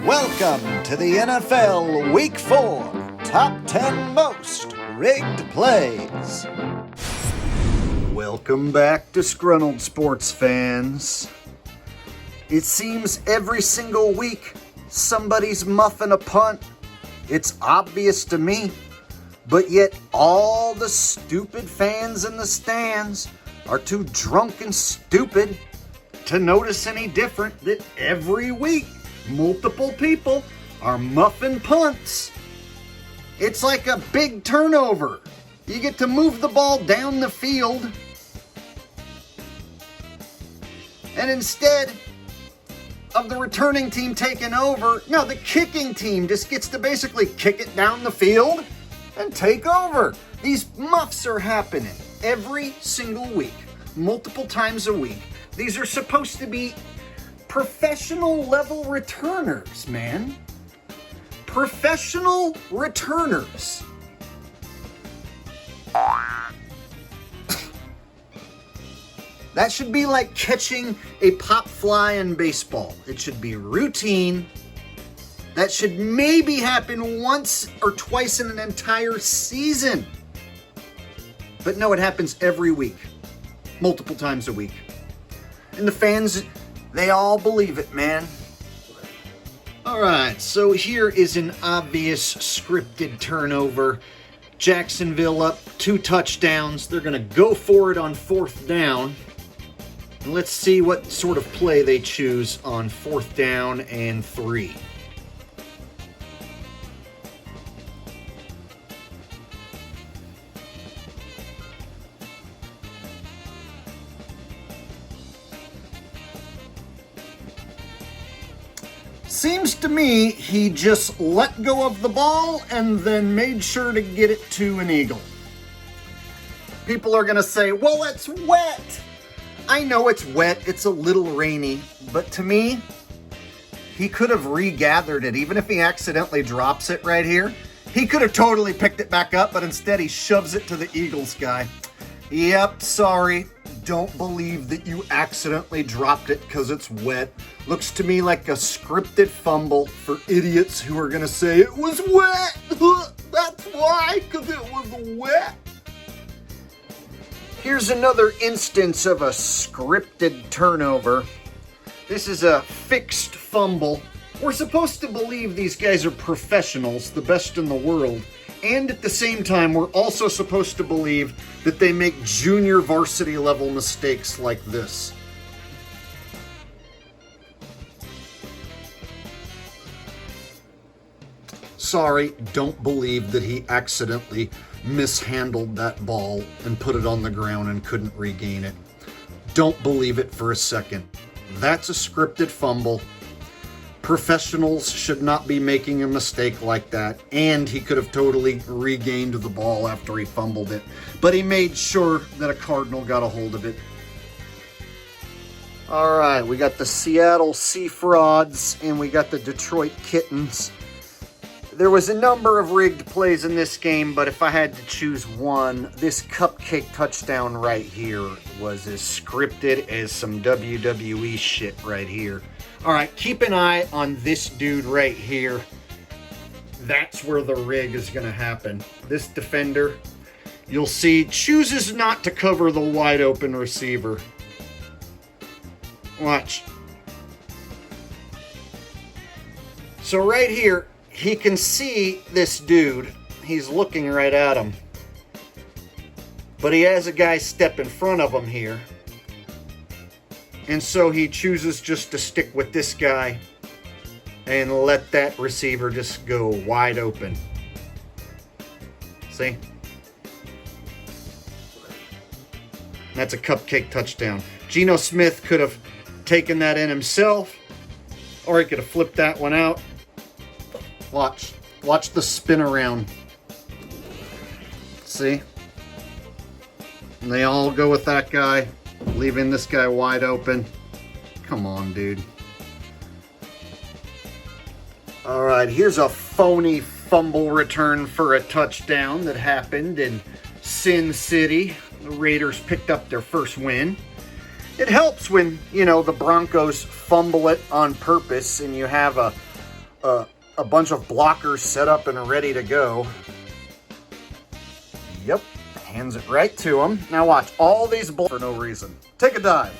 Welcome to the NFL Week 4 Top 10 Most Rigged Plays. Welcome back, disgruntled sports fans. It seems every single week somebody's muffing a punt. It's obvious to me, but yet all the stupid fans in the stands are too drunk and stupid to notice any different that every week multiple people are muffing punts. It's like a big turnover. You get to move the ball down the field, and instead of the returning team taking over, no, the kicking team just gets to basically kick it down the field and take over. These muffs are happening every single week, multiple times a week. These are supposed to be professional level returners, man. Professional returners. That should be like catching a pop fly in baseball. It should be routine. That should maybe happen once or twice in an entire season. But no, it happens every week, multiple times a week. And the fans, they all believe it, man. All right, so here is an obvious scripted turnover. Jacksonville up 2 touchdowns. They're going to go for it on 4th down. And let's see what sort of play they choose on 4th down and 3. Seems to me he just let go of the ball and then made sure to get it to an eagle. People are going to say, well, it's wet. I know it's wet. It's a little rainy. But to me, he could have regathered it. Even if he accidentally drops it right here, he could have totally picked it back up, but instead he shoves it to the Eagles guy. Yep, sorry. Don't believe that you accidentally dropped it because it's wet. Looks to me like a scripted fumble for idiots who are going to say, it was wet. That's why, because it was wet. Here's another instance of a scripted turnover. This is a fixed fumble. We're supposed to believe these guys are professionals, the best in the world. And at the same time, we're also supposed to believe that they make junior varsity level mistakes like this. Sorry, don't believe that he accidentally mishandled that ball and put it on the ground and couldn't regain it. Don't believe it for a second. That's a scripted fumble. Professionals should not be making a mistake like that, and he could have totally regained the ball after he fumbled it, but he made sure that a Cardinal got a hold of it. All right, we got the Seattle Sea Frauds, and we got the Detroit Kittens. There was a number of rigged plays in this game, but if I had to choose one, this cupcake touchdown right here was as scripted as some WWE shit right here. All right, keep an eye on this dude right here. That's where the rig is going to happen. This defender, you'll see, chooses not to cover the wide open receiver. Watch. So right here, he can see this dude. He's looking right at him. But he has a guy step in front of him here. And so he chooses just to stick with this guy and let that receiver just go wide open. See? That's a cupcake touchdown. Geno Smith could have taken that in himself, or he could have flipped that one out. Watch. Watch the spin around. See? And they all go with that guy, leaving this guy wide open. Come on, dude. All right, here's a phony fumble return for a touchdown that happened in Sin City. The Raiders picked up their first win. It helps when, the Broncos fumble it on purpose and you have a a bunch of blockers set up and ready to go. Yep, hands it right to him. Now watch, all these for no reason. Take a dive.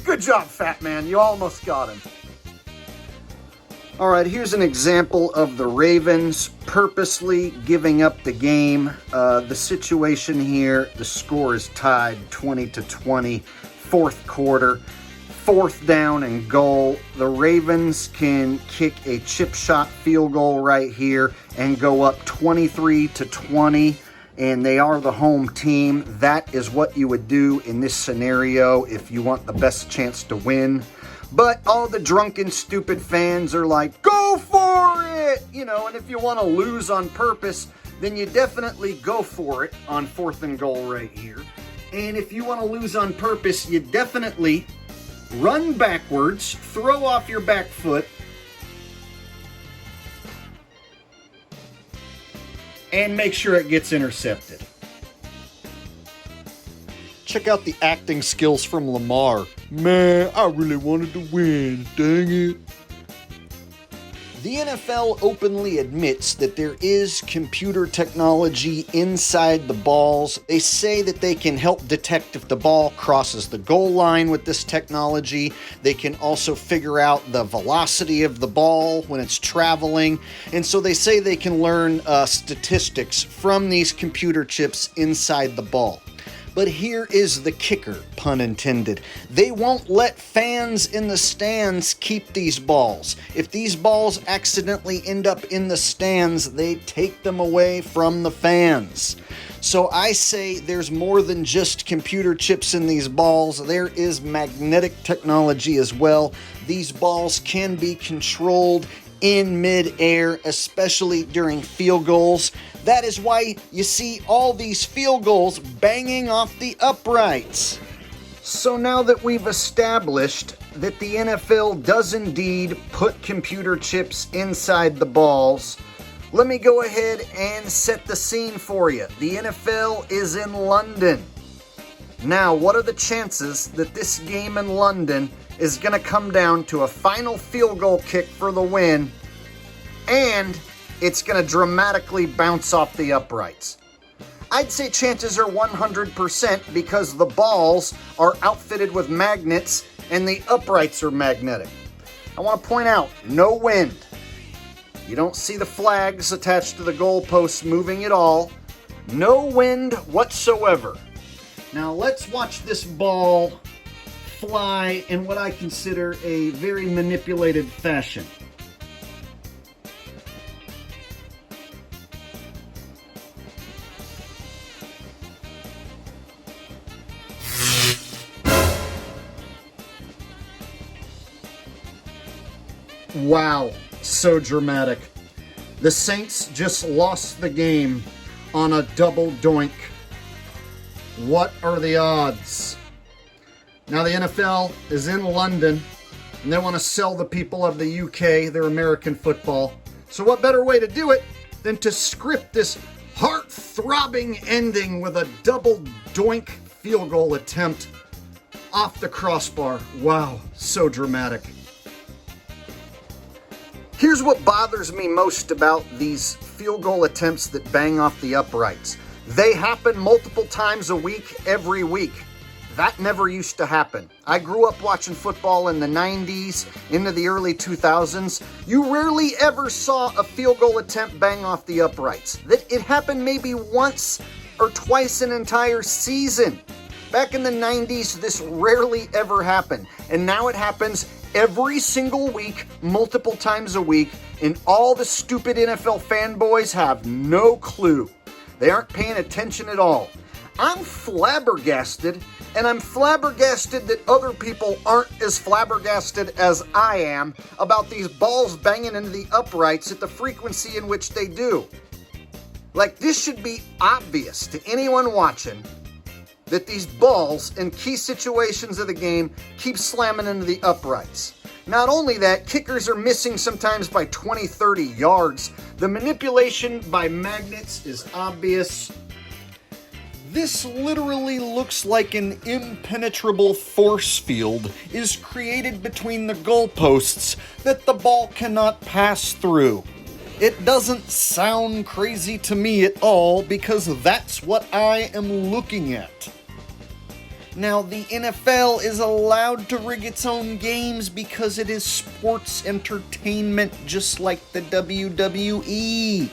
Good job, fat man. You almost got him. All right, here's an example of the Ravens purposely giving up the game. The situation here, the score is tied 20-20, fourth quarter, 4th down and goal. The Ravens can kick a chip shot field goal right here and go up 23-20, and they are the home team. That is what you would do in this scenario if you want the best chance to win. But all the drunken, stupid fans are like, go for it! You know, and if you want to lose on purpose, then you definitely go for it on 4th and goal right here. And if you want to lose on purpose, you definitely run backwards, throw off your back foot, and make sure it gets intercepted. Check out the acting skills from Lamar. Man, I really wanted to win, dang it. The NFL openly admits that there is computer technology inside the balls. They say that they can help detect if the ball crosses the goal line with this technology. They can also figure out the velocity of the ball when it's traveling. And so they say they can learn statistics from these computer chips inside the ball. But here is the kicker, pun intended. They won't let fans in the stands keep these balls. If these balls accidentally end up in the stands, they take them away from the fans. So I say there's more than just computer chips in these balls. There is magnetic technology as well. These balls can be controlled in mid-air, especially during field goals. That is why you see all these field goals banging off the uprights. So now that we've established that the NFL does indeed put computer chips inside the balls, let me go ahead and set the scene for you. The NFL is in London. Now, what are the chances that this game in London is going to come down to a final field goal kick for the win, and it's going to dramatically bounce off the uprights? I'd say chances are 100% because the balls are outfitted with magnets and the uprights are magnetic. I want to point out, no wind. You don't see the flags attached to the goalposts moving at all. No wind whatsoever. Now let's watch this ball fly in what I consider a very manipulated fashion. Wow, so dramatic. The Saints just lost the game on a double doink. What are the odds? Now the NFL is in London, and they want to sell the people of the UK their American football. So what better way to do it than to script this heart-throbbing ending with a double doink field goal attempt off the crossbar. Wow, so dramatic. Here's what bothers me most about these field goal attempts that bang off the uprights. They happen multiple times a week, every week. That never used to happen. I grew up watching football in the 90s, into the early 2000s. You rarely ever saw a field goal attempt bang off the uprights. It happened maybe once or twice an entire season. Back in the 90s, this rarely ever happened. And now it happens every single week, multiple times a week, and all the stupid NFL fanboys have no clue. They aren't paying attention at all. I'm flabbergasted, and I'm flabbergasted that other people aren't as flabbergasted as I am about these balls banging into the uprights at the frequency in which they do. Like, this should be obvious to anyone watching that these balls in key situations of the game keep slamming into the uprights. Not only that, kickers are missing sometimes by 20, 30 yards. The manipulation by magnets is obvious. This literally looks like an impenetrable force field is created between the goalposts that the ball cannot pass through. It doesn't sound crazy to me at all because that's what I am looking at. Now, the NFL is allowed to rig its own games because it is sports entertainment just like the WWE.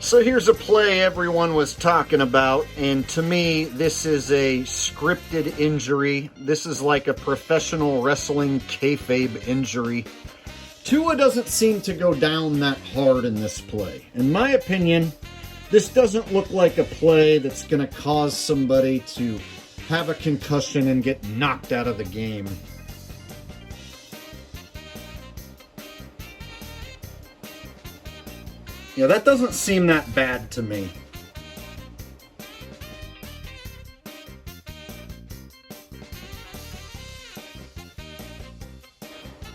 So here's a play everyone was talking about, and to me, this is a scripted injury. This is like a professional wrestling kayfabe injury. Tua doesn't seem to go down that hard in this play. In my opinion, this doesn't look like a play that's going to cause somebody to have a concussion and get knocked out of the game. Yeah, that doesn't seem that bad to me.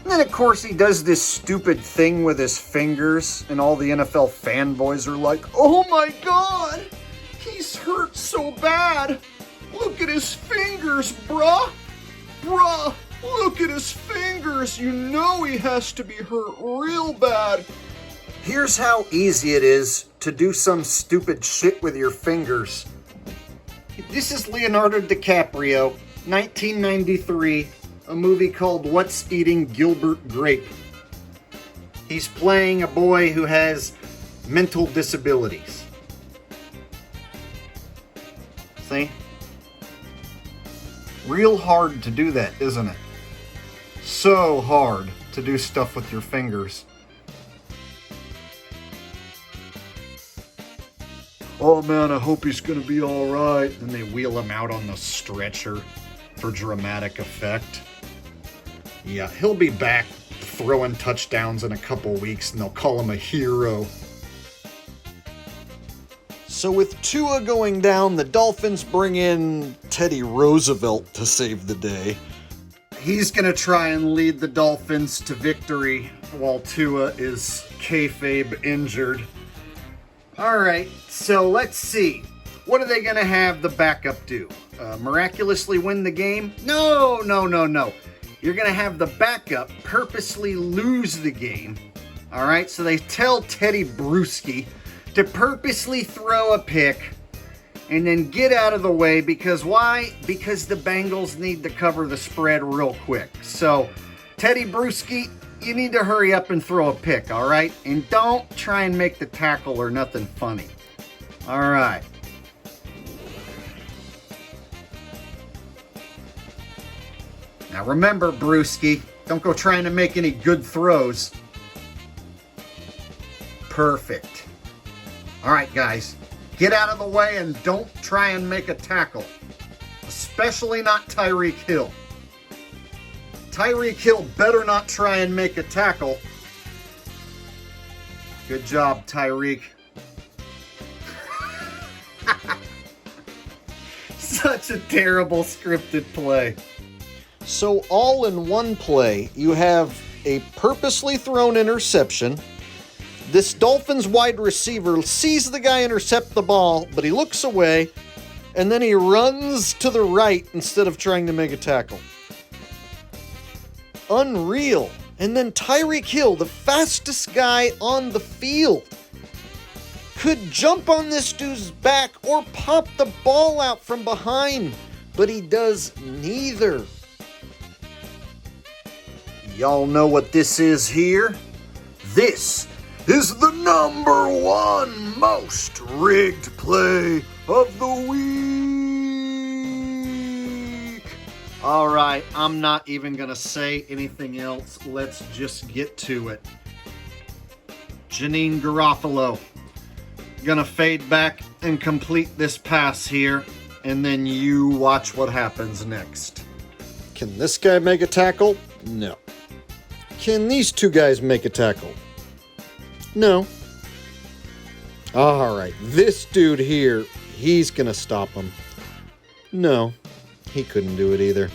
And then, of course, he does this stupid thing with his fingers, and all the NFL fanboys are like, "Oh my God, he's hurt so bad. Look at his fingers, bruh. Bruh, look at his fingers. You know he has to be hurt real bad." Here's how easy it is to do some stupid shit with your fingers. This is Leonardo DiCaprio, 1993, a movie called What's Eating Gilbert Grape. He's playing a boy who has mental disabilities. See? Real hard to do that, isn't it? So hard to do stuff with your fingers. "Oh man, I hope he's gonna be alright." Then they wheel him out on the stretcher for dramatic effect. Yeah, he'll be back throwing touchdowns in a couple weeks and they'll call him a hero. So with Tua going down, the Dolphins bring in Teddy Roosevelt to save the day. He's gonna try and lead the Dolphins to victory while Tua is kayfabe injured. Alright, so let's see. What are they going to have the backup do? Miraculously win the game? No. You're going to have the backup purposely lose the game. Alright, so they tell Teddy Bruschi to purposely throw a pick and then get out of the way because why? Because the Bengals need to cover the spread real quick. So, Teddy Bruschi, you need to hurry up and throw a pick, all right? And don't try and make the tackle or nothing funny. All right. Now remember, Bruschi, don't go trying to make any good throws. Perfect. All right, guys. Get out of the way and don't try and make a tackle. Especially not Tyreek Hill. Tyreek Hill better not try and make a tackle. Good job, Tyreek. Such a terrible scripted play. So all in one play, you have a purposely thrown interception. This Dolphins wide receiver sees the guy intercept the ball, but he looks away, and then he runs to the right instead of trying to make a tackle. Unreal. And then Tyreek Hill, the fastest guy on the field, could jump on this dude's back or pop the ball out from behind, but he does neither. Y'all know what this is here? This is the #1 most rigged play of the week. All right, I'm not even going to say anything else. Let's just get to it. Janine Garofalo going to fade back and complete this pass here, and then you watch what happens next. Can this guy make a tackle? No. Can these two guys make a tackle? No. All right, this dude here, he's going to stop him. No, he couldn't do it either.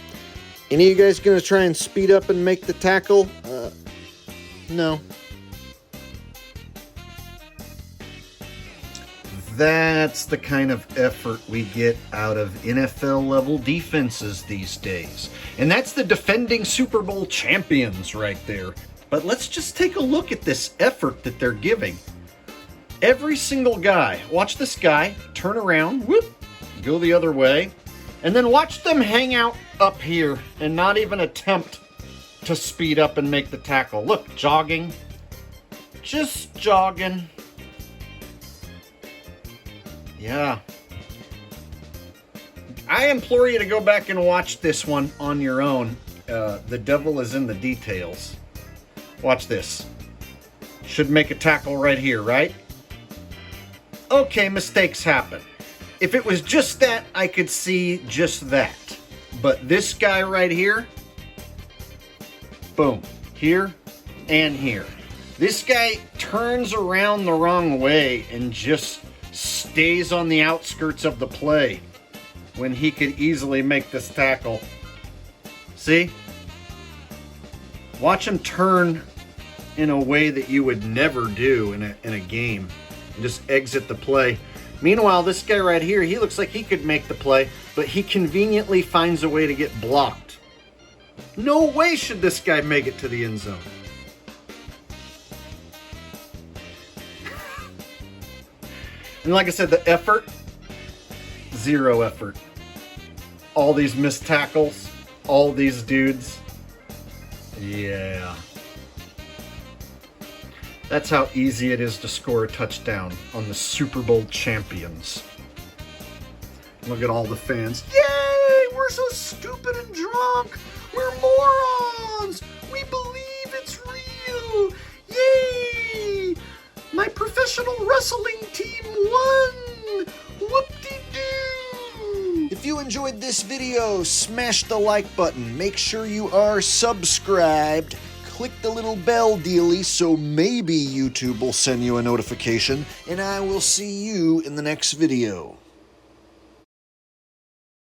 Any of you guys going to try and speed up and make the tackle? No. that's the kind of effort we get out of NFL level defenses these days. And that's the defending Super Bowl champions right there. But let's just take a look at this effort that they're giving. Every single guy, watch this guy turn around, whoop, go the other way, and then watch them hang out up here and not even attempt to speed up and make the tackle. Look, jogging, just jogging. Yeah. I implore you to go back and watch this one on your own. The devil is in the details. Watch this. Should make a tackle right here, right? Okay, mistakes happen. If it was just that, I could see just that. But this guy right here, boom, here and here. This guy turns around the wrong way and just stays on the outskirts of the play when he could easily make this tackle. See? Watch him turn in a way that you would never do in a game and just exit the play. Meanwhile, this guy right here, he looks like he could make the play, but he conveniently finds a way to get blocked. No way should this guy make it to the end zone. And like I said, the effort, zero effort. All these missed tackles, all these dudes. Yeah. That's how easy it is to score a touchdown on the Super Bowl champions. Look at all the fans. Yay! We're so stupid and drunk. We're morons. We believe it's real. Yay! My professional wrestling team won! Whoop-de-doo! If you enjoyed this video, smash the like button. Make sure you are subscribed. Click the little bell dealie so maybe YouTube will send you a notification. And I will see you in the next video.